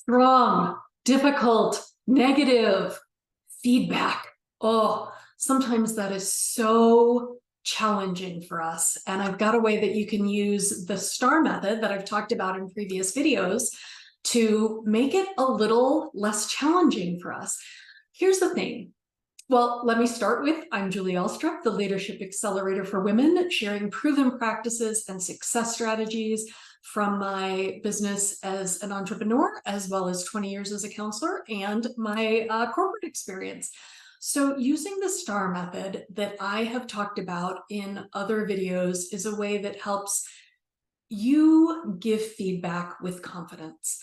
strong, difficult, negative feedback. Oh, sometimes that is so challenging for us. And I've got a way that you can use the STAR method that I've talked about in previous videos to make it a little less challenging for us. Here's the thing. Well, let me start with, I'm Julie Ulstrup, the Leadership Accelerator for Women, sharing proven practices and success strategies from my business as an entrepreneur, as well as 20 years as a counselor and my corporate experience. So using the STAR method that I have talked about in other videos is a way that helps you give feedback with confidence.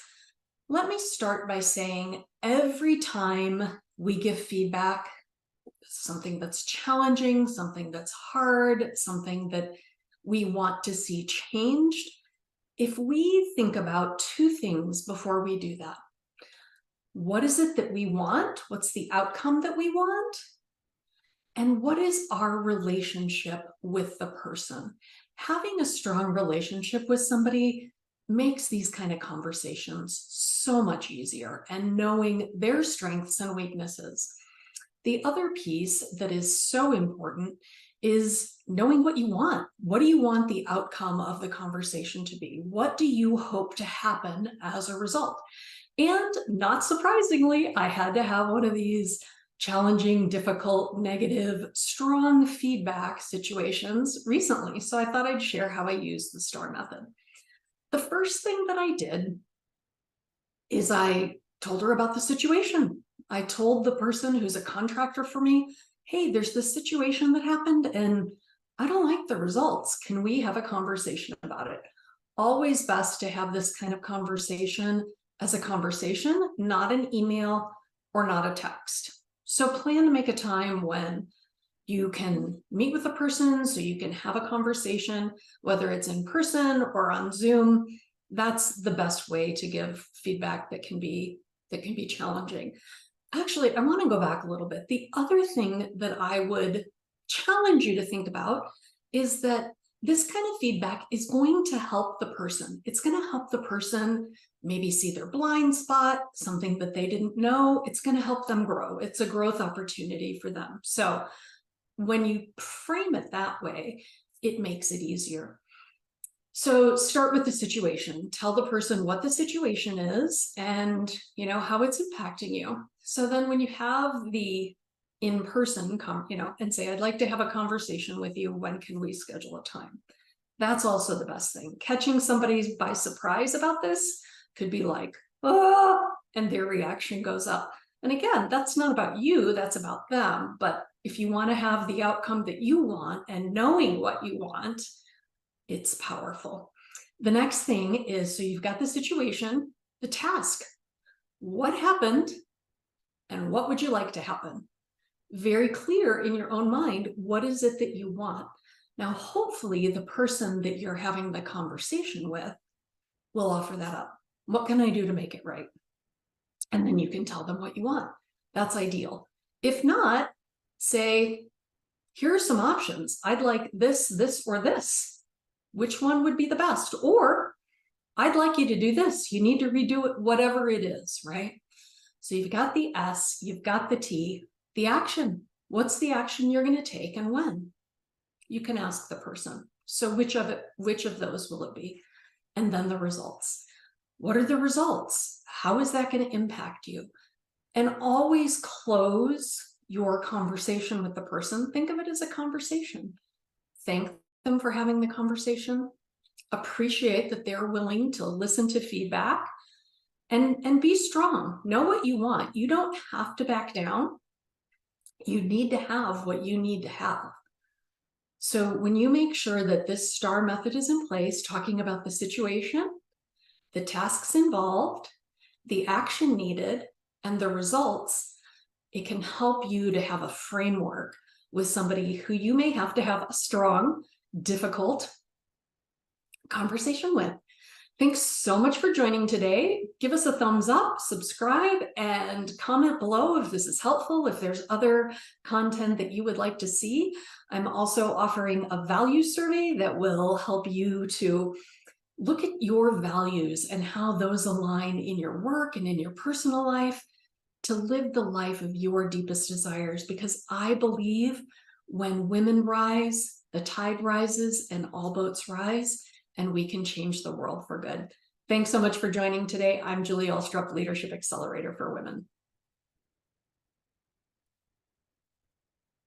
Let me start by saying every time we give feedback, something that's challenging, something that's hard, something that we want to see changed, if we think about two things before we do that. What is it that we want? What's the outcome that we want? And what is our relationship with the person? Having a strong relationship with somebody makes these kind of conversations so much easier, and knowing their strengths and weaknesses. The other piece that is so important is knowing what you want. What do you want the outcome of the conversation to be? What do you hope to happen as a result? And not surprisingly, I had to have one of these challenging, difficult, negative, strong feedback situations recently. So I thought I'd share how I use the STAR method. The first thing that I did is I told her about the situation. I told the person who's a contractor for me, hey, there's this situation that happened and I don't like the results. Can we have a conversation about it? Always best to have this kind of conversation as a conversation, not an email or not a text. So plan to make a time when you can meet with the person so you can have a conversation, whether it's in person or on Zoom. That's the best way to give feedback that can be challenging. Actually, I want to go back a little bit. The other thing that I would challenge you to think about is that this kind of feedback is going to help the person. It's going to help the person maybe see their blind spot, something that they didn't know. It's going to help them grow. It's a growth opportunity for them. So when you frame it that way, it makes it easier. So start with the situation. Tell the person what the situation is and how it's impacting you. So then when you have the in-person and say, I'd like to have a conversation with you, when can we schedule a time? That's also the best thing. Catching somebody by surprise about this could be like, oh, and their reaction goes up. And again, that's not about you, that's about them. But if you want to have the outcome that you want and knowing what you want, it's powerful. The next thing is, so you've got the situation, the task. What happened and what would you like to happen? Very clear in your own mind, what is it that you want? Now, hopefully the person that you're having the conversation with will offer that up. What can I do to make it right? And then you can tell them what you want. That's ideal. If not, say, here are some options. I'd like this, this, or this. Which one would be the best? Or I'd like you to do this. You need to redo it, whatever it is, right? So you've got the S, you've got the T, the action. What's the action you're going to take and when? You can ask the person. So which of those will it be? And then the results. What are the results? How is that going to impact you? And always close your conversation with the person. Think of it as a conversation. Thank them for having the conversation. Appreciate that they're willing to listen to feedback and be strong. Know what you want. You don't have to back down. You need to have what you need to have. So when you make sure that this STAR method is in place, talking about the situation, the tasks involved, the action needed, and the results, it can help you to have a framework with somebody who you may have to have a strong, difficult conversation with. Thanks so much for joining today. Give us a thumbs up, subscribe, and comment below if this is helpful, if there's other content that you would like to see. I'm also offering a value survey that will help you to look at your values and how those align in your work and in your personal life to live the life of your deepest desires. Because I believe when women rise, the tide rises and all boats rise, and we can change the world for good. Thanks so much for joining today. I'm Julie Ulstrup, Leadership Accelerator for Women.